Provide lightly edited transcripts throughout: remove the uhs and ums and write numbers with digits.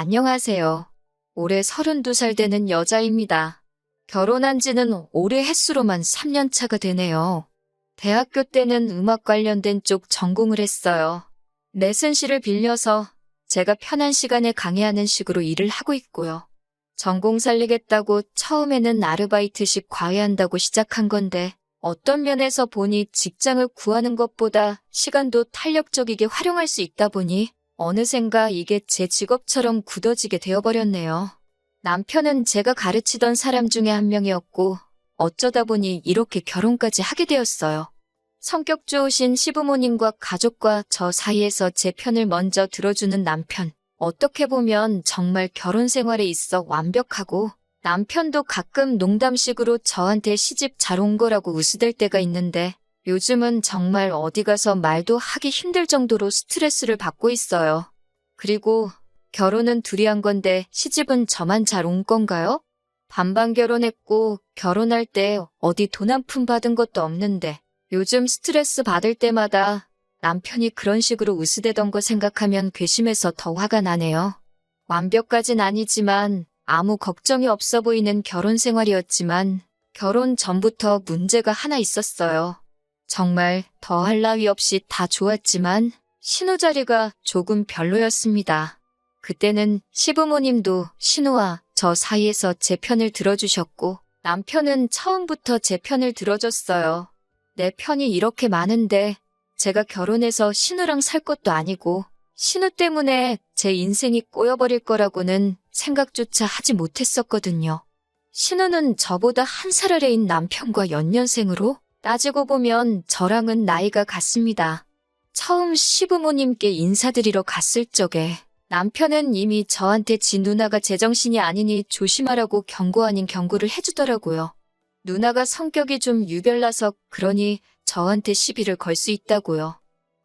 안녕하세요. 올해 32살 되는 여자입니다. 결혼한 지는 올해 햇수로만 3년 차가 되네요. 대학교 때는 음악 관련된 쪽 전공을 했어요. 레슨실을 빌려서 제가 편한 시간에 강의하는 식으로 일을 하고 있고요. 전공 살리겠다고 처음에는 아르바이트식 과외한다고 시작한 건데 어떤 면에서 보니 직장을 구하는 것보다 시간도 탄력적이게 활용할 수 있다 보니 어느샌가 이게 제 직업처럼 굳어지게 되어버렸네요. 남편은 제가 가르치던 사람 중에 한 명이었고 어쩌다 보니 이렇게 결혼까지 하게 되었어요. 성격 좋으신 시부모님과 가족과 저 사이에서 제 편을 먼저 들어주는 남편. 어떻게 보면 정말 결혼 생활에 있어 완벽하고 남편도 가끔 농담식으로 저한테 시집 잘 온 거라고 웃으댈 때가 있는데 요즘은 정말 어디 가서 말도 하기 힘들 정도로 스트레스를 받고 있어요. 그리고 결혼은 둘이 한 건데 시집은 저만 잘 온 건가요? 반반 결혼했고 결혼할 때 어디 돈 한 푼 받은 것도 없는데 요즘 스트레스 받을 때마다 남편이 그런 식으로 웃으대던 거 생각하면 괘씸해서 더 화가 나네요. 완벽까진 아니지만 아무 걱정이 없어 보이는 결혼 생활이었지만 결혼 전부터 문제가 하나 있었어요. 정말 더할 나위 없이 다 좋았지만 신우 자리가 조금 별로였습니다. 그때는 시부모님도 신우와 저 사이에서 제 편을 들어주셨고 남편은 처음부터 제 편을 들어줬어요. 내 편이 이렇게 많은데 제가 결혼해서 신우랑 살 것도 아니고 신우 때문에 제 인생이 꼬여버릴 거라고는 생각조차 하지 못했었거든요. 신우는 저보다 한 살 아래인 남편과 연년생으로 따지고 보면 저랑은 나이가 같습니다. 처음 시부모님께 인사드리러 갔을 적에 남편은 이미 저한테 지 누나가 제정신이 아니니 조심하라고 경고 아닌 경고를 해주더라고요. 누나가 성격이 좀 유별나서 그러니 저한테 시비를 걸 수 있다고요.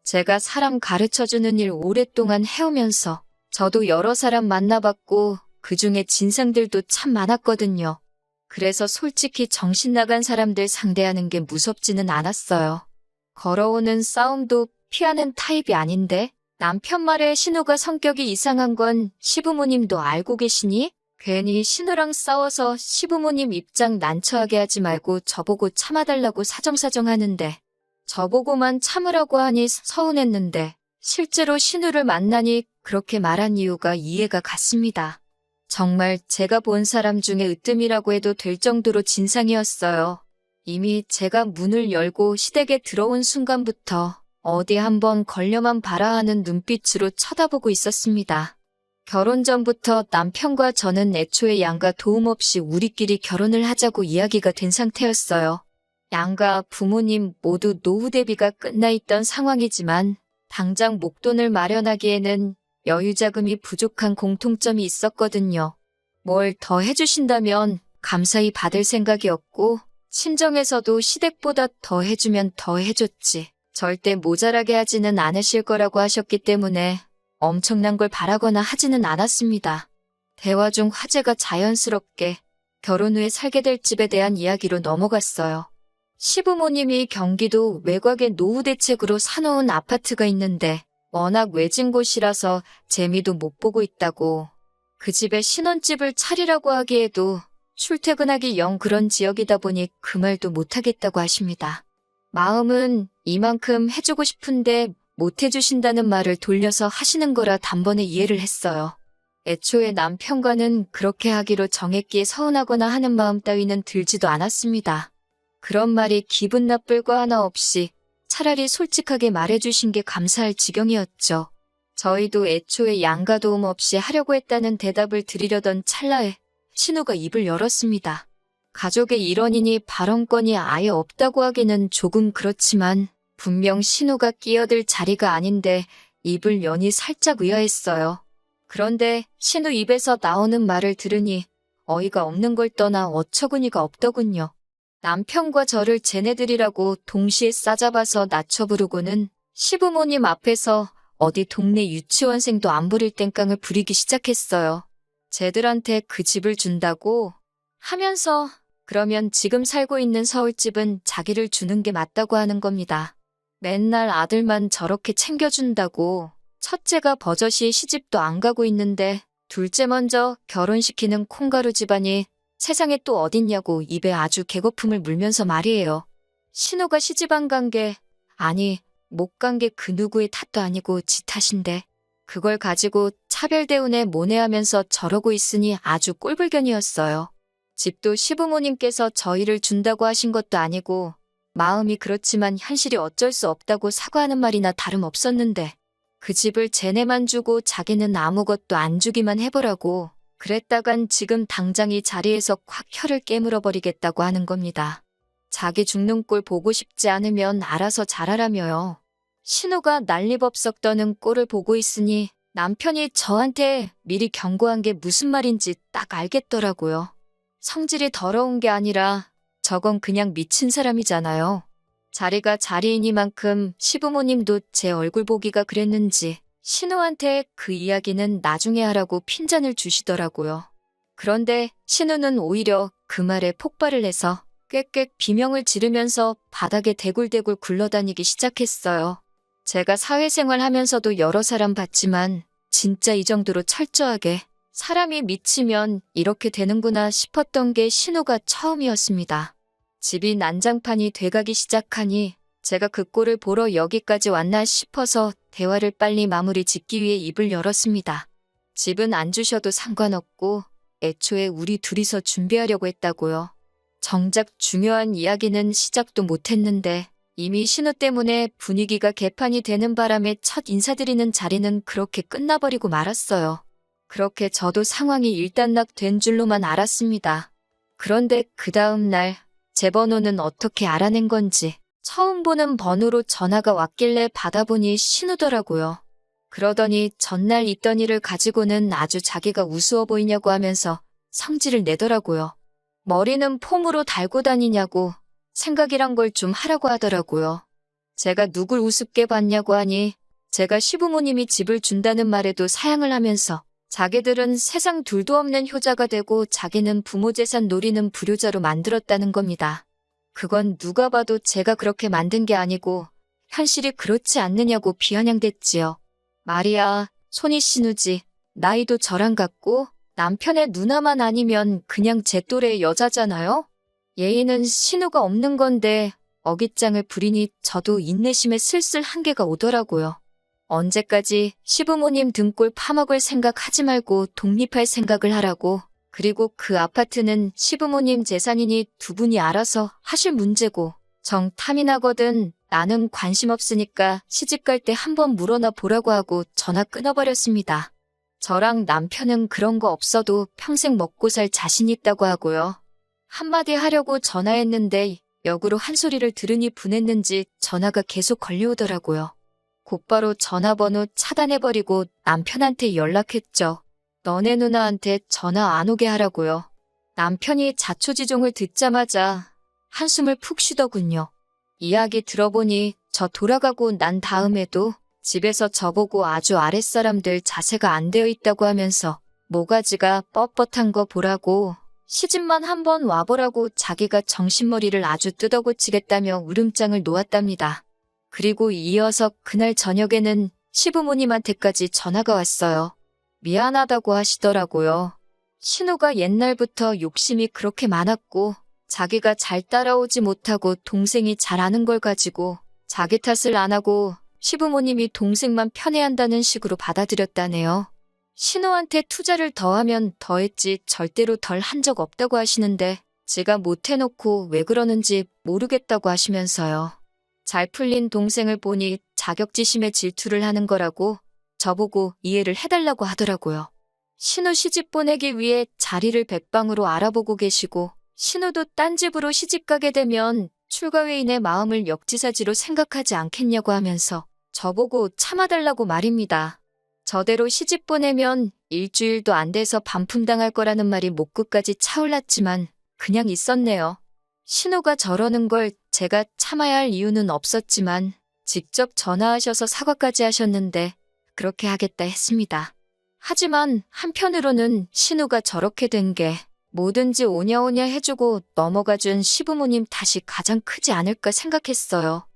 제가 사람 가르쳐주는 일 오랫동안 해오면서 저도 여러 사람 만나봤고 그중에 진상들도 참 많았거든요. 그래서 솔직히 정신 나간 사람들 상대하는 게 무섭지는 않았어요. 걸어오는 싸움도 피하는 타입이 아닌데 남편 말에 신우가 성격이 이상한 건 시부모님도 알고 계시니? 괜히 신우랑 싸워서 시부모님 입장 난처하게 하지 말고 저보고 참아달라고 사정사정 하는데 저보고만 참으라고 하니 서운했는데 실제로 신우를 만나니 그렇게 말한 이유가 이해가 갔습니다. 정말 제가 본 사람 중에 으뜸이라고 해도 될 정도로 진상이었어요. 이미 제가 문을 열고 시댁에 들어온 순간부터 어디 한번 걸려만 봐라 하는 눈빛으로 쳐다보고 있었습니다. 결혼 전부터 남편과 저는 애초에 양가 도움 없이 우리끼리 결혼을 하자고 이야기가 된 상태였어요. 양가 부모님 모두 노후 대비가 끝나 있던 상황이지만 당장 목돈을 마련하기에는 여유자금이 부족한 공통점이 있었거든요. 뭘 더 해주신다면 감사히 받을 생각이었고 친정에서도 시댁보다 더 해주면 더 해줬지. 절대 모자라게 하지는 않으실 거라고 하셨기 때문에 엄청난 걸 바라거나 하지는 않았습니다. 대화 중 화제가 자연스럽게 결혼 후에 살게 될 집에 대한 이야기로 넘어갔어요. 시부모님이 경기도 외곽의 노후 대책으로 사놓은 아파트가 있는데 워낙 외진 곳이라서 재미도 못 보고 있다고 그 집에 신혼집을 차리라고 하기에도 출퇴근하기 영 그런 지역이다 보니 그 말도 못하겠다고 하십니다. 마음은 이만큼 해주고 싶은데 못 해주신다는 말을 돌려서 하시는 거라 단번에 이해를 했어요. 애초에 남편과는 그렇게 하기로 정했기에 서운하거나 하는 마음 따위는 들지도 않았습니다. 그런 말이 기분 나쁠 거 하나 없이 차라리 솔직하게 말해주신 게 감사할 지경이었죠. 저희도 애초에 양가 도움 없이 하려고 했다는 대답을 드리려던 찰나에 신우가 입을 열었습니다. 가족의 일원이니 발언권이 아예 없다고 하기는 조금 그렇지만 분명 신우가 끼어들 자리가 아닌데 입을 여니 살짝 의아했어요. 그런데 신우 입에서 나오는 말을 들으니 어이가 없는 걸 떠나 어처구니가 없더군요. 남편과 저를 쟤네들이라고 동시에 싸잡아서 낮춰 부르고는 시부모님 앞에서 어디 동네 유치원생도 안 부릴 땡깡을 부리기 시작했어요. 쟤들한테 그 집을 준다고 하면서 그러면 지금 살고 있는 서울집은 자기를 주는 게 맞다고 하는 겁니다. 맨날 아들만 저렇게 챙겨준다고 첫째가 버젓이 시집도 안 가고 있는데 둘째 먼저 결혼시키는 콩가루 집안이 세상에 또 어딨냐고 입에 아주 개거품을 물면서 말이에요. 신우가 시집 안 간 게, 아니, 못 간 게 그 누구의 탓도 아니고 지 탓인데 그걸 가지고 차별대운에 모내하면서 저러고 있으니 아주 꼴불견이었어요. 집도 시부모님께서 저희를 준다고 하신 것도 아니고 마음이 그렇지만 현실이 어쩔 수 없다고 사과하는 말이나 다름없었는데 그 집을 쟤네만 주고 자기는 아무것도 안 주기만 해보라고 그랬다간 지금 당장 이 자리에서 콱 혀를 깨물어 버리겠다고 하는 겁니다. 자기 죽는 꼴 보고 싶지 않으면 알아서 잘하라며요. 신우가 난리법석 떠는 꼴을 보고 있으니 남편이 저한테 미리 경고한 게 무슨 말인지 딱 알겠더라고요. 성질이 더러운 게 아니라 저건 그냥 미친 사람이잖아요. 자리가 자리이니만큼 시부모님도 제 얼굴 보기가 그랬는지 신우한테 그 이야기는 나중에 하라고 핀잔을 주시더라고요. 그런데 신우는 오히려 그 말에 폭발을 해서 꽥꽥 비명을 지르면서 바닥에 대굴대굴 굴러다니기 시작했어요. 제가 사회생활 하면서도 여러 사람 봤지만 진짜 이 정도로 철저하게 사람이 미치면 이렇게 되는구나 싶었던 게 신우가 처음이었습니다. 집이 난장판이 돼가기 시작하니 제가 그 꼴을 보러 여기까지 왔나 싶어서 대화를 빨리 마무리 짓기 위해 입을 열었습니다. 집은 안 주셔도 상관없고 애초에 우리 둘이서 준비하려고 했다고요. 정작 중요한 이야기는 시작도 못했는데 이미 신우 때문에 분위기가 개판이 되는 바람에 첫 인사드리는 자리는 그렇게 끝나버리고 말았어요. 그렇게 저도 상황이 일단락된 줄로만 알았습니다. 그런데 그 다음 날 제 번호는 어떻게 알아낸 건지 처음 보는 번호로 전화가 왔길래 받아보니 신우더라고요. 그러더니 전날 있던 일을 가지고는 아주 자기가 우스워 보이냐고 하면서 성질을 내더라고요. 머리는 폼으로 달고 다니냐고 생각이란 걸 좀 하라고 하더라고요. 제가 누굴 우습게 봤냐고 하니 제가 시부모님이 집을 준다는 말에도 사양을 하면서 자기들은 세상 둘도 없는 효자가 되고 자기는 부모 재산 노리는 불효자로 만들었다는 겁니다. 그건 누가 봐도 제가 그렇게 만든 게 아니고 현실이 그렇지 않느냐고 비아냥댔지요. 말이야, 손이 신우지. 나이도 저랑 같고 남편의 누나만 아니면 그냥 제 또래의 여자잖아요? 예의는 신우가 없는 건데 어깃장을 부리니 저도 인내심에 슬슬 한계가 오더라고요. 언제까지 시부모님 등골 파먹을 생각하지 말고 독립할 생각을 하라고. 그리고 그 아파트는 시부모님 재산이니 두 분이 알아서 하실 문제고 정 탐이 나거든 나는 관심 없으니까 시집갈 때 한번 물어나 보라고 하고 전화 끊어버렸습니다. 저랑 남편은 그런 거 없어도 평생 먹고 살 자신 있다고 하고요. 한마디 하려고 전화했는데 역으로 한 소리를 들으니 분했는지 전화가 계속 걸려오더라고요. 곧바로 전화번호 차단해버리고 남편한테 연락했죠. 너네 누나한테 전화 안 오게 하라고요. 남편이 자초지종을 듣자마자 한숨을 푹 쉬더군요. 이야기 들어보니 저 돌아가고 난 다음에도 집에서 저보고 아주 아랫사람들 자세가 안 되어 있다고 하면서 모가지가 뻣뻣한 거 보라고 시집만 한번 와보라고 자기가 정신머리를 아주 뜯어고치겠다며 울음장을 놓았답니다. 그리고 이어서 그날 저녁에는 시부모님한테까지 전화가 왔어요. 미안하다고 하시더라고요. 신우가 옛날부터 욕심이 그렇게 많았고 자기가 잘 따라오지 못하고 동생이 잘 아는 걸 가지고 자기 탓을 안 하고 시부모님이 동생만 편애한다는 식으로 받아들였다네요. 신우한테 투자를 더하면 더했지 절대로 덜 한 적 없다고 하시는데 제가 못해놓고 왜 그러는지 모르겠다고 하시면서요. 잘 풀린 동생을 보니 자격지심에 질투를 하는 거라고 저보고 이해를 해달라고 하더라고요. 신우 시집 보내기 위해 자리를 백방으로 알아보고 계시고 신우도 딴 집으로 시집 가게 되면 출가회인의 마음을 역지사지로 생각하지 않겠냐고 하면서 저보고 참아달라고 말입니다. 저대로 시집 보내면 일주일도 안 돼서 반품당할 거라는 말이 목끝까지 차올랐지만 그냥 있었네요. 신우가 저러는 걸 제가 참아야 할 이유는 없었지만 직접 전화하셔서 사과까지 하셨는데 그렇게 하겠다 했습니다. 하지만 한편으로는 신우가 저렇게 된 게 뭐든지 오냐오냐 해주고 넘어가준 시부모님 탓이 가장 크지 않을까 생각했어요.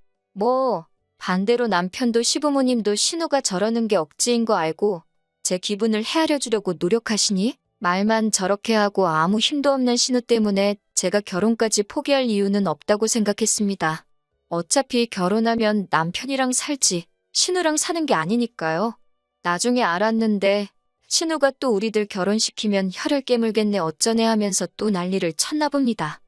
반대로 남편도 시부모님도 신우가 저러는 게 억지인 거 알고 제 기분을 헤아려 주려고 노력하시니? 말만 저렇게 하고 아무 힘도 없는 신우 때문에 제가 결혼까지 포기할 이유는 없다고 생각했습니다. 어차피 결혼하면 남편이랑 살지 신우랑 사는 게 아니니까요. 나중에 알았는데 신우가 또 우리들 결혼시키면 혀를 깨물겠네 어쩌네 하면서 또 난리를 쳤나 봅니다.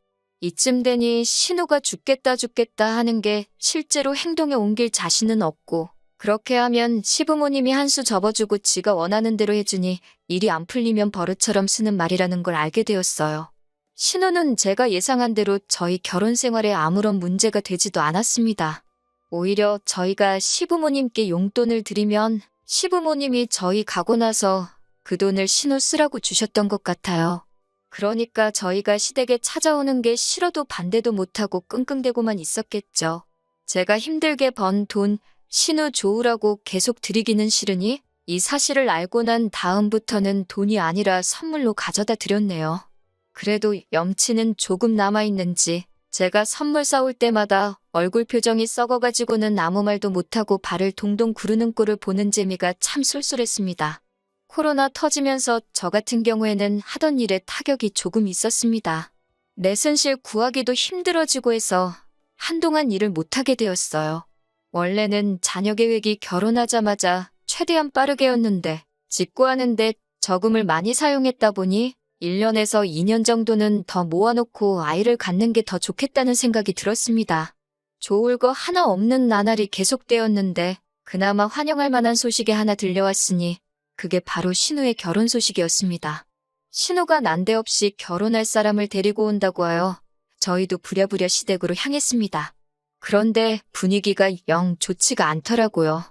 이쯤 되니 신우가 죽겠다 하는 게 실제로 행동에 옮길 자신은 없고 그렇게 하면 시부모님이 한 수 접어주고 지가 원하는 대로 해주니 일이 안 풀리면 버릇처럼 쓰는 말이라는 걸 알게 되었어요. 신우는 제가 예상한 대로 저희 결혼 생활에 아무런 문제가 되지도 않았습니다. 오히려 저희가 시부모님께 용돈을 드리면 시부모님이 저희 가고 나서 그 돈을 신우 쓰라고 주셨던 것 같아요. 그러니까 저희가 시댁에 찾아오는 게 싫어도 반대도 못하고 끙끙대고만 있었겠죠. 제가 힘들게 번 돈 신우 좋으라고 계속 드리기는 싫으니 이 사실을 알고 난 다음부터는 돈이 아니라 선물로 가져다 드렸네요. 그래도 염치는 조금 남아있는지 제가 선물 싸올 때마다 얼굴 표정이 썩어가지고는 아무 말도 못하고 발을 동동 구르는 꼴을 보는 재미가 참 쏠쏠했습니다. 코로나 터지면서 저 같은 경우에는 하던 일에 타격이 조금 있었습니다. 레슨실 구하기도 힘들어지고 해서 한동안 일을 못하게 되었어요. 원래는 자녀 계획이 결혼하자마자 최대한 빠르게였는데 직구하는데 저금을 많이 사용했다 보니 1년에서 2년 정도는 더 모아놓고 아이를 갖는 게 더 좋겠다는 생각이 들었습니다. 좋을 거 하나 없는 나날이 계속되었는데 그나마 환영할 만한 소식이 하나 들려왔으니 그게 바로 신우의 결혼 소식이었습니다. 신우가 난데없이 결혼할 사람을 데리고 온다고 하여 저희도 부랴부랴 시댁으로 향했습니다. 그런데 분위기가 영 좋지가 않더라고요.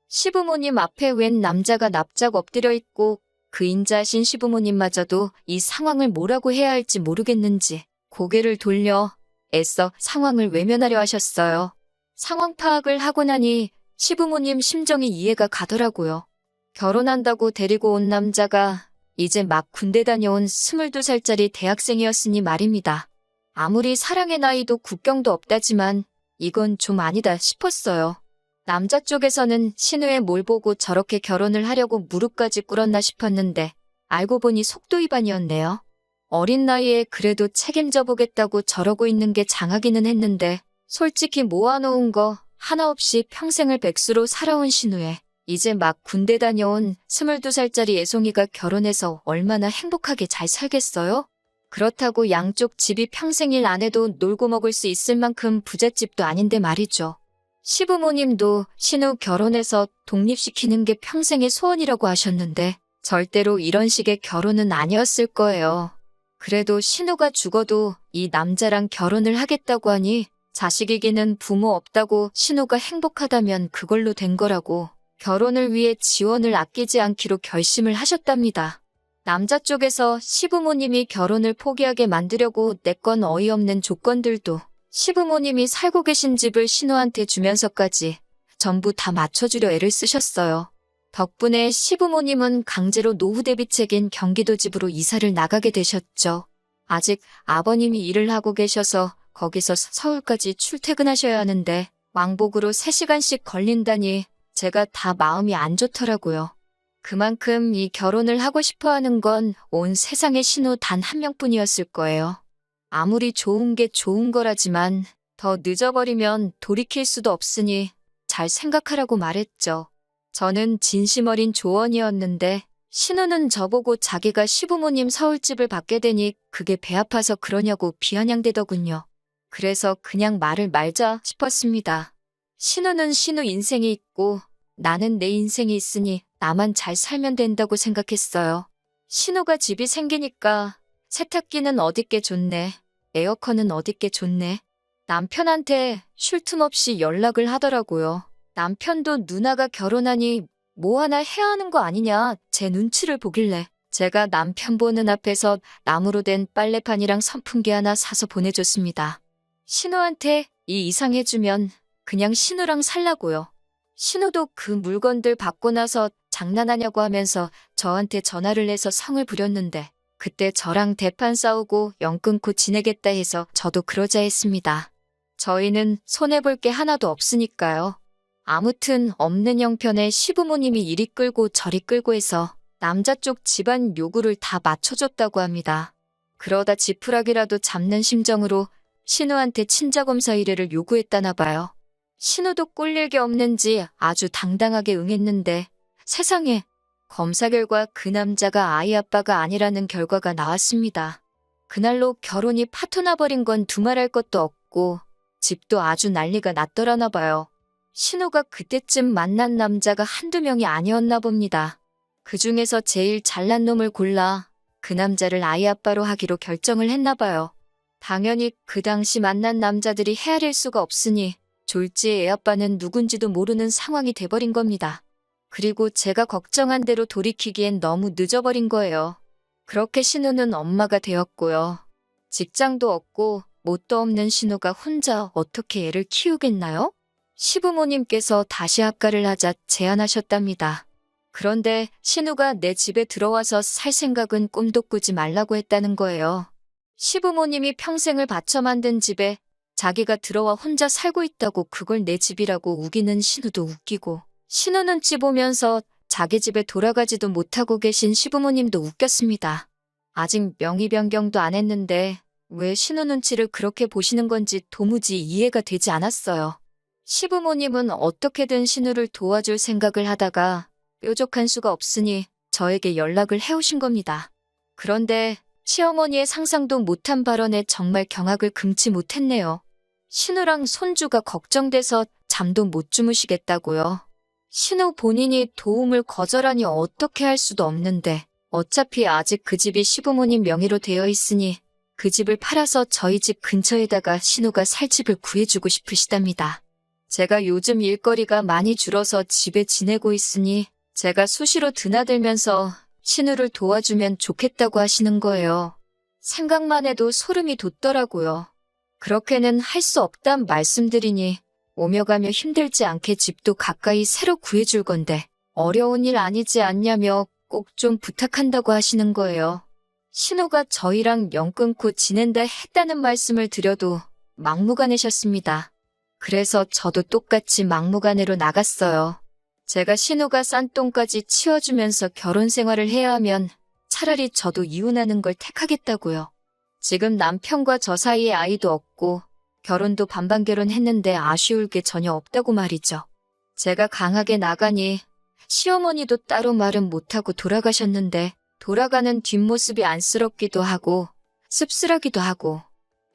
시부모님 앞에 웬 남자가 납작 엎드려 있고 그 인자하신 시부모님마저도 이 상황을 뭐라고 해야 할지 모르겠는지 고개를 돌려 애써 상황을 외면하려 하셨어요. 상황 파악을 하고 나니 시부모님 심정이 이해가 가더라고요. 결혼한다고 데리고 온 남자가 이제 막 군대 다녀온 22살짜리 대학생이었으니 말입니다. 아무리 사랑의 나이도 국경도 없다지만 이건 좀 아니다 싶었어요. 남자 쪽에서는 신우의 뭘 보고 저렇게 결혼을 하려고 무릎까지 꿇었나 싶었는데 알고 보니 속도 위반이었네요. 어린 나이에 그래도 책임져 보겠다고 저러고 있는 게 장하기는 했는데 솔직히 모아놓은 거 하나 없이 평생을 백수로 살아온 신우에 이제 막 군대 다녀온 22살짜리 애송이가 결혼해서 얼마나 행복하게 잘 살겠어요? 그렇다고 양쪽 집이 평생 일 안 해도 놀고 먹을 수 있을 만큼 부잣집도 아닌데 말이죠. 시부모님도 신우 결혼해서 독립시키는 게 평생의 소원이라고 하셨는데 절대로 이런 식의 결혼은 아니었을 거예요. 그래도 신우가 죽어도 이 남자랑 결혼을 하겠다고 하니 자식에게는 부모 없다고 신우가 행복하다면 그걸로 된 거라고 결혼을 위해 지원을 아끼지 않기로 결심을 하셨답니다. 남자 쪽에서 시부모님이 결혼을 포기하게 만들려고 내건 어이없는 조건들도 시부모님이 살고 계신 집을 신우한테 주면서까지 전부 다 맞춰주려 애를 쓰셨어요. 덕분에 시부모님은 강제로 노후 대비책인 경기도 집으로 이사를 나가게 되셨죠. 아직 아버님이 일을 하고 계셔서 거기서 서울까지 출퇴근하셔야 하는데 왕복으로 3시간씩 걸린다니 제가 다 마음이 안 좋더라고요. 그만큼 이 결혼을 하고 싶어 하는 건 온 세상의 신우 단 한 명뿐이었을 거예요. 아무리 좋은 게 좋은 거라지만 더 늦어버리면 돌이킬 수도 없으니 잘 생각하라고 말했죠. 저는 진심 어린 조언이었는데 신우는 저보고 자기가 시부모님 서울집을 받게 되니 그게 배 아파서 그러냐고 비아냥대더군요. 그래서 그냥 말을 말자 싶었습니다. 신우는 신우 인생이 있고 나는 내 인생이 있으니 나만 잘 살면 된다고 생각했어요. 신우가 집이 생기니까 세탁기는 어딨게 좋네. 에어컨은 어딨게 좋네. 남편한테 쉴 틈 없이 연락을 하더라고요. 남편도 누나가 결혼하니 뭐 하나 해야 하는 거 아니냐 제 눈치를 보길래 제가 남편 보는 앞에서 나무로 된 빨래판이랑 선풍기 하나 사서 보내줬습니다. 신우한테 이 이상 해주면 그냥 신우랑 살라고요. 신우도 그 물건들 받고 나서 장난하냐고 하면서 저한테 전화를 해서 성을 부렸는데 그때 저랑 대판 싸우고 연 끊고 지내겠다 해서 저도 그러자 했습니다. 저희는 손해볼 게 하나도 없으니까요. 아무튼 없는 형편에 시부모님이 이리 끌고 저리 끌고 해서 남자 쪽 집안 요구를 다 맞춰줬다고 합니다. 그러다 지푸라기라도 잡는 심정으로 신우한테 친자검사 의뢰를 요구했다나 봐요. 신우도 꼴릴 게 없는지 아주 당당하게 응했는데 세상에, 검사 결과 그 남자가 아이 아빠가 아니라는 결과가 나왔습니다. 그날로 결혼이 파토나 버린 건 두말할 것도 없고 집도 아주 난리가 났더라나 봐요. 신우가 그때쯤 만난 남자가 한두 명이 아니었나 봅니다. 그 중에서 제일 잘난 놈을 골라 그 남자를 아이 아빠로 하기로 결정을 했나 봐요. 당연히 그 당시 만난 남자들이 헤아릴 수가 없으니 졸지의 애 아빠는 누군지도 모르는 상황이 돼버린 겁니다. 그리고 제가 걱정한 대로 돌이키기엔 너무 늦어버린 거예요. 그렇게 신우는 엄마가 되었고요. 직장도 없고 뭣도 없는 신우가 혼자 어떻게 애를 키우겠나요? 시부모님께서 다시 합가를 하자 제안하셨답니다. 그런데 신우가 내 집에 들어와서 살 생각은 꿈도 꾸지 말라고 했다는 거예요. 시부모님이 평생을 바쳐 만든 집에 자기가 들어와 혼자 살고 있다고 그걸 내 집이라고 우기는 신우도 웃기고, 신우 눈치 보면서 자기 집에 돌아가지도 못하고 계신 시부모님도 웃겼습니다. 아직 명의 변경도 안 했는데 왜 신우 눈치를 그렇게 보시는 건지 도무지 이해가 되지 않았어요. 시부모님은 어떻게든 신우를 도와줄 생각을 하다가 뾰족한 수가 없으니 저에게 연락을 해오신 겁니다. 그런데 시어머니의 상상도 못한 발언에 정말 경악을 금치 못했네요. 신우랑 손주가 걱정돼서 잠도 못 주무시겠다고요. 신우 본인이 도움을 거절하니 어떻게 할 수도 없는데 어차피 아직 그 집이 시부모님 명의로 되어 있으니 그 집을 팔아서 저희 집 근처에다가 신우가 살 집을 구해주고 싶으시답니다. 제가 요즘 일거리가 많이 줄어서 집에 지내고 있으니 제가 수시로 드나들면서 신우를 도와주면 좋겠다고 하시는 거예요. 생각만 해도 소름이 돋더라고요. 그렇게는 할 수 없단 말씀드리니 오며 가며 힘들지 않게 집도 가까이 새로 구해줄 건데 어려운 일 아니지 않냐며 꼭 좀 부탁한다고 하시는 거예요. 신우가 저희랑 연 끊고 지낸다 했다는 말씀을 드려도 막무가내셨습니다. 그래서 저도 똑같이 막무가내로 나갔어요. 제가 신우가 싼 똥까지 치워주면서 결혼 생활을 해야 하면 차라리 저도 이혼하는 걸 택하겠다고요. 지금 남편과 저 사이에 아이도 없고 결혼도 반반 결혼했는데 아쉬울 게 전혀 없다고 말이죠. 제가 강하게 나가니 시어머니도 따로 말은 못하고 돌아가셨는데 돌아가는 뒷모습이 안쓰럽기도 하고 씁쓸하기도 하고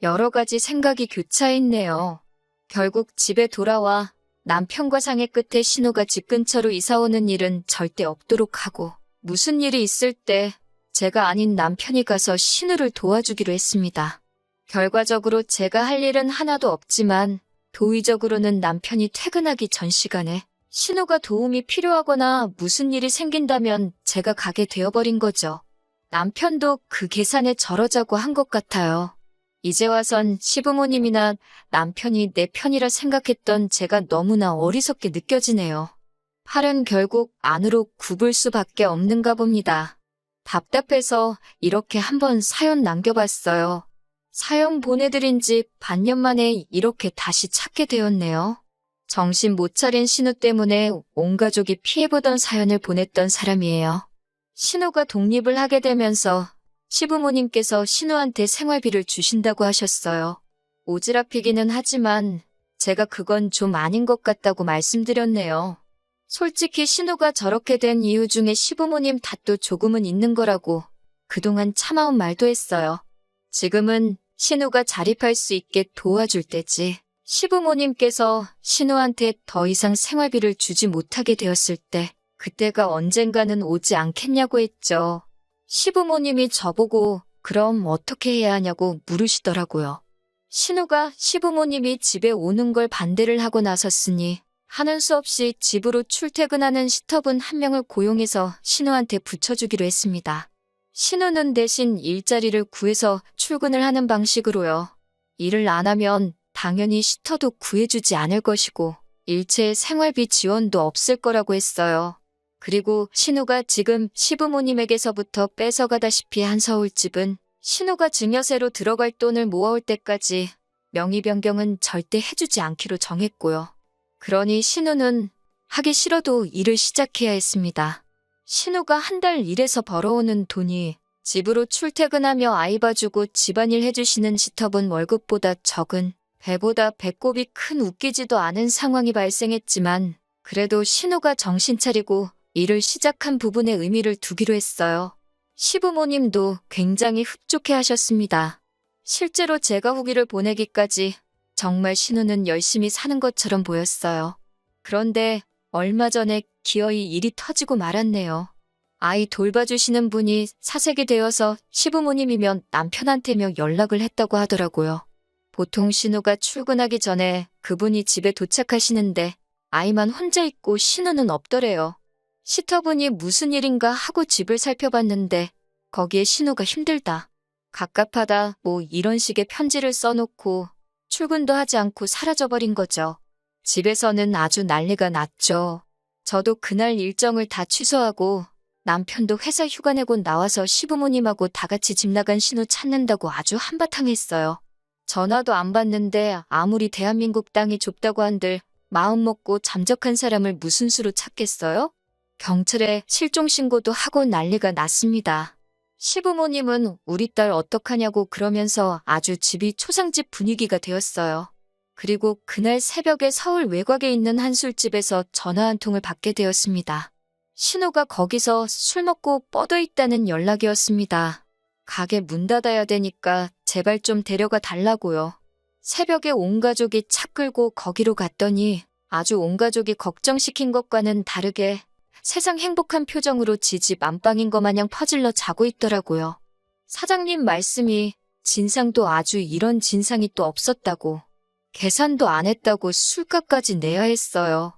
여러 가지 생각이 교차했네요. 결국 집에 돌아와 남편과 상의 끝에 신우가 집 근처로 이사 오는 일은 절대 없도록 하고 무슨 일이 있을 때 제가 아닌 남편이 가서 신우를 도와주기로 했습니다. 결과적으로 제가 할 일은 하나도 없지만 도의적으로는 남편이 퇴근하기 전 시간에 신우가 도움이 필요하거나 무슨 일이 생긴다면 제가 가게 되어버린 거죠. 남편도 그 계산에 저러자고 한 것 같아요. 이제 와선 시부모님이나 남편이 내 편이라 생각했던 제가 너무나 어리석게 느껴지네요. 팔은 결국 안으로 굽을 수밖에 없는가 봅니다. 답답해서 이렇게 한번 사연 남겨봤어요. 사연 보내드린 지 반년 만에 이렇게 다시 찾게 되었네요. 정신 못 차린 신우 때문에 온 가족이 피해보던 사연을 보냈던 사람이에요. 신우가 독립을 하게 되면서 시부모님께서 신우한테 생활비를 주신다고 하셨어요. 오지랖이기는 하지만 제가 그건 좀 아닌 것 같다고 말씀드렸네요. 솔직히 신우가 저렇게 된 이유 중에 시부모님 탓도 조금은 있는 거라고 그동안 참아온 말도 했어요. 지금은 신우가 자립할 수 있게 도와줄 때지. 시부모님께서 신우한테 더 이상 생활비를 주지 못하게 되었을 때 그때가 언젠가는 오지 않겠냐고 했죠. 시부모님이 저보고 그럼 어떻게 해야 하냐고 물으시더라고요. 신우가 시부모님이 집에 오는 걸 반대를 하고 나섰으니 하는 수 없이 집으로 출퇴근하는 시터분 한 명을 고용해서 신우한테 붙여주기로 했습니다. 신우는 대신 일자리를 구해서 출근을 하는 방식으로요. 일을 안 하면 당연히 시터도 구해주지 않을 것이고 일체의 생활비 지원도 없을 거라고 했어요. 그리고 신우가 지금 시부모님에게서부터 뺏어가다시피 한 서울집은 신우가 증여세로 들어갈 돈을 모아올 때까지 명의 변경은 절대 해주지 않기로 정했고요. 그러니 신우는 하기 싫어도 일을 시작해야 했습니다. 신우가 한 달 일해서 벌어오는 돈이 집으로 출퇴근하며 아이 봐주고 집안일 해주시는 시터분 월급보다 적은, 배보다 배꼽이 큰 웃기지도 않은 상황이 발생했지만 그래도 신우가 정신 차리고 일을 시작한 부분에 의미를 두기로 했어요. 시부모님도 굉장히 흡족해 하셨습니다. 실제로 제가 후기를 보내기까지 정말 신우는 열심히 사는 것처럼 보였어요. 그런데 얼마 전에 기어이 일이 터지고 말았네요. 아이 돌봐주시는 분이 사색이 되어서 시부모님이면 남편한테며 연락을 했다고 하더라고요. 보통 신우가 출근하기 전에 그분이 집에 도착하시는데 아이만 혼자 있고 신우는 없더래요. 시터분이 무슨 일인가 하고 집을 살펴봤는데 거기에 신우가 힘들다, 갑갑하다 뭐 이런 식의 편지를 써놓고 출근도 하지 않고 사라져버린 거죠. 집에서는 아주 난리가 났죠. 저도 그날 일정을 다 취소하고 남편도 회사 휴가 내고 나와서 시부모님하고 다 같이 집 나간 신우 찾는다고 아주 한바탕 했어요. 전화도 안 받는데 아무리 대한민국 땅이 좁다고 한들 마음 먹고 잠적한 사람을 무슨 수로 찾겠어요? 경찰에 실종신고도 하고 난리가 났습니다. 시부모님은 우리 딸 어떡하냐고 그러면서 아주 집이 초상집 분위기가 되었어요. 그리고 그날 새벽에 서울 외곽에 있는 한 술집에서 전화 한 통을 받게 되었습니다. 신우가 거기서 술 먹고 뻗어 있다는 연락이었습니다. 가게 문 닫아야 되니까 제발 좀 데려가 달라고요. 새벽에 온 가족이 차 끌고 거기로 갔더니 아주 온 가족이 걱정시킨 것과는 다르게 세상 행복한 표정으로 지집 안방인 것 마냥 퍼질러 자고 있더라고요. 사장님 말씀이 진상도 아주 이런 진상이 또 없었다고, 계산도 안 했다고 술값까지 내야 했어요.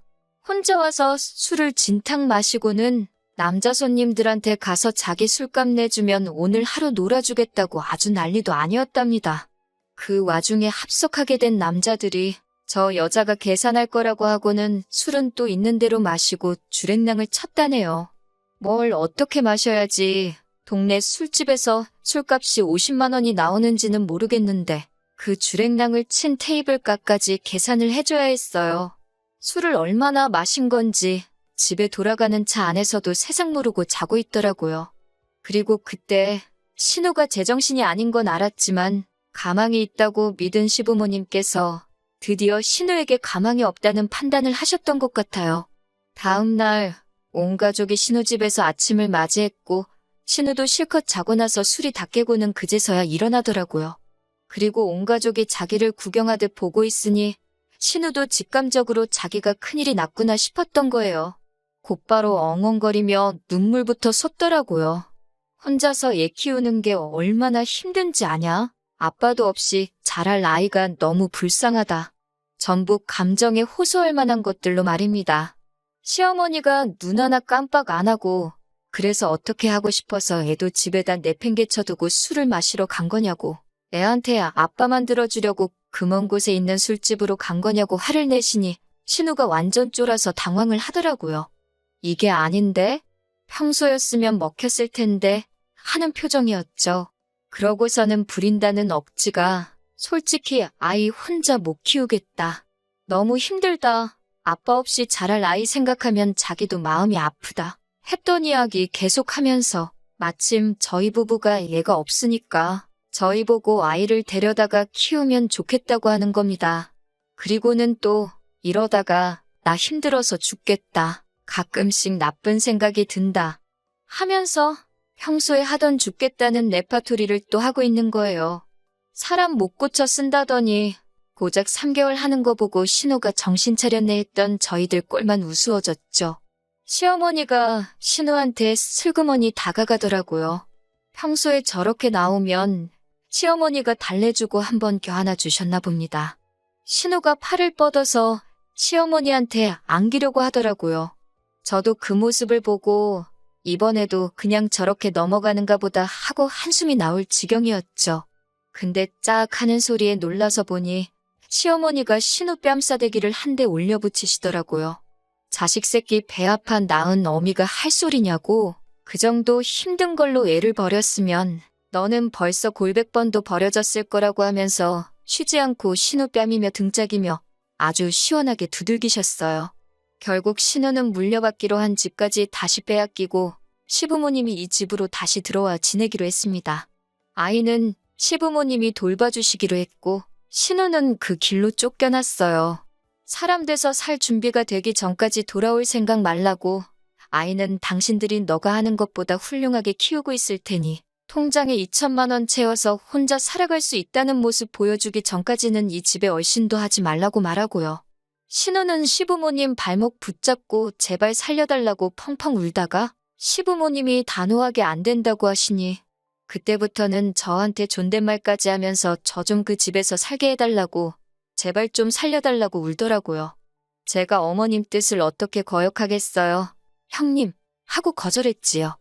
혼자 와서 술을 진탕 마시고는 남자 손님들한테 가서 자기 술값 내주면 오늘 하루 놀아주겠다고 아주 난리도 아니었답니다. 그 와중에 합석하게 된 남자들이 저 여자가 계산할 거라고 하고는 술은 또 있는 대로 마시고 주랭랑을 쳤다네요. 뭘 어떻게 마셔야지 동네 술집에서 술값이 50만 원이 나오는지는 모르겠는데 그 주랭랑을 친 테이블값까지 계산을 해줘야 했어요. 술을 얼마나 마신 건지 집에 돌아가는 차 안에서도 세상 모르고 자고 있더라고요. 그리고 그때 신우가 제정신이 아닌 건 알았지만 가망이 있다고 믿은 시부모님께서 드디어 신우에게 가망이 없다는 판단을 하셨던 것 같아요. 다음 날 온 가족이 신우 집에서 아침을 맞이했고 신우도 실컷 자고 나서 술이 다 깨고는 그제서야 일어나더라고요. 그리고 온 가족이 자기를 구경하듯 보고 있으니 신우도 직감적으로 자기가 큰일이 났구나 싶었던 거예요. 곧바로 엉엉거리며 눈물부터 솟더라고요. 혼자서 애 키우는 게 얼마나 힘든지 아냐? 아빠도 없이 자랄 아이가 너무 불쌍하다. 전부 감정에 호소할 만한 것들로 말입니다. 시어머니가 눈 하나 깜빡 안 하고 그래서 어떻게 하고 싶어서 애도 집에다 내팽개쳐두고 술을 마시러 간 거냐고, 애한테 아빠만 들어주려고 그 먼 곳에 있는 술집으로 간 거냐고 화를 내시니 신우가 완전 쫄아서 당황을 하더라고요. 이게 아닌데? 평소였으면 먹혔을 텐데 하는 표정이었죠. 그러고서는 부린다는 억지가 솔직히 아이 혼자 못 키우겠다, 너무 힘들다, 아빠 없이 자랄 아이 생각하면 자기도 마음이 아프다 했던 이야기 계속하면서 마침 저희 부부가 얘가 없으니까 저희 보고 아이를 데려다가 키우면 좋겠다고 하는 겁니다. 그리고는 또 이러다가 나 힘들어서 죽겠다, 가끔씩 나쁜 생각이 든다 하면서 평소에 하던 죽겠다는 레파토리를 또 하고 있는 거예요. 사람 못 고쳐 쓴다더니 고작 3개월 하는 거 보고 신우가 정신 차렸네 했던 저희들 꼴만 우스워졌죠. 시어머니가 신우한테 슬그머니 다가가더라고요. 평소에 저렇게 나오면 시어머니가 달래주고 한번 껴안아 주셨나 봅니다. 신우가 팔을 뻗어서 시어머니한테 안기려고 하더라고요. 저도 그 모습을 보고 이번에도 그냥 저렇게 넘어가는가 보다 하고 한숨이 나올 지경이었죠. 근데 짝 하는 소리에 놀라서 보니 시어머니가 신우 뺨싸대기를 한 대 올려붙이시더라고요. 자식 새끼 배 아파 낳은 어미가 할 소리냐고, 그 정도 힘든 걸로 애를 버렸으면 너는 벌써 골백 번도 버려졌을 거라고 하면서 쉬지 않고 신우 뺨이며 등짝이며 아주 시원하게 두들기셨어요. 결국 신우는 물려받기로 한 집까지 다시 빼앗기고 시부모님이 이 집으로 다시 들어와 지내기로 했습니다. 아이는 시부모님이 돌봐주시기로 했고 신우는 그 길로 쫓겨났어요. 사람 돼서 살 준비가 되기 전까지 돌아올 생각 말라고. 아이는 당신들이 너가 하는 것보다 훌륭하게 키우고 있을 테니 통장에 2천만 원 채워서 혼자 살아갈 수 있다는 모습 보여주기 전까지는 이 집에 얼씬도 하지 말라고 말하고요. 신우는 시부모님 발목 붙잡고 제발 살려달라고 펑펑 울다가 시부모님이 단호하게 안 된다고 하시니 그때부터는 저한테 존댓말까지 하면서 저 좀 그 집에서 살게 해달라고 제발 좀 살려달라고 울더라고요. 제가 어머님 뜻을 어떻게 거역하겠어요. 형님 하고 거절했지요.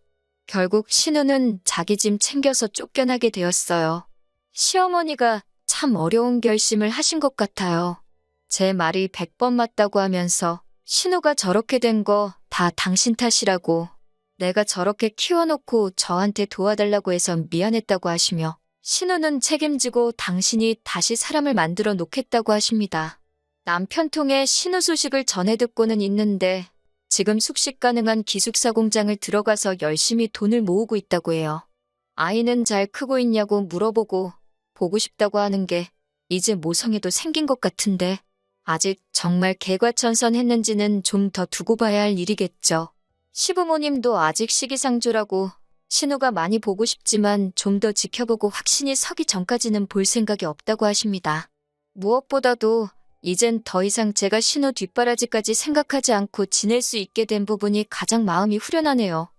결국 신우는 자기 짐 챙겨서 쫓겨나게 되었어요. 시어머니가 참 어려운 결심을 하신 것 같아요. 제 말이 100번 맞다고 하면서 신우가 저렇게 된 거 다 당신 탓이라고 내가 저렇게 키워놓고 저한테 도와달라고 해서 미안했다고 하시며 신우는 책임지고 당신이 다시 사람을 만들어 놓겠다고 하십니다. 남편 통해 신우 소식을 전해 듣고는 있는데 지금 숙식 가능한 기숙사 공장을 들어가서 열심히 돈을 모으고 있다고 해요. 아이는 잘 크고 있냐고 물어보고 보고 싶다고 하는 게 이제 모성애도 생긴 것 같은데 아직 정말 개과천선했는지는 좀 더 두고 봐야 할 일이겠죠. 시부모님도 아직 시기상조라고 신우가 많이 보고 싶지만 좀 더 지켜보고 확신이 서기 전까지는 볼 생각이 없다고 하십니다. 무엇보다도 이젠 더 이상 제가 신우 뒷바라지까지 생각하지 않고 지낼 수 있게 된 부분이 가장 마음이 후련하네요.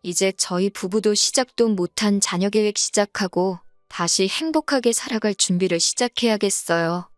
이제 저희 부부도 시작도 못한 자녀 계획 시작하고 다시 행복하게 살아갈 준비를 시작해야겠어요.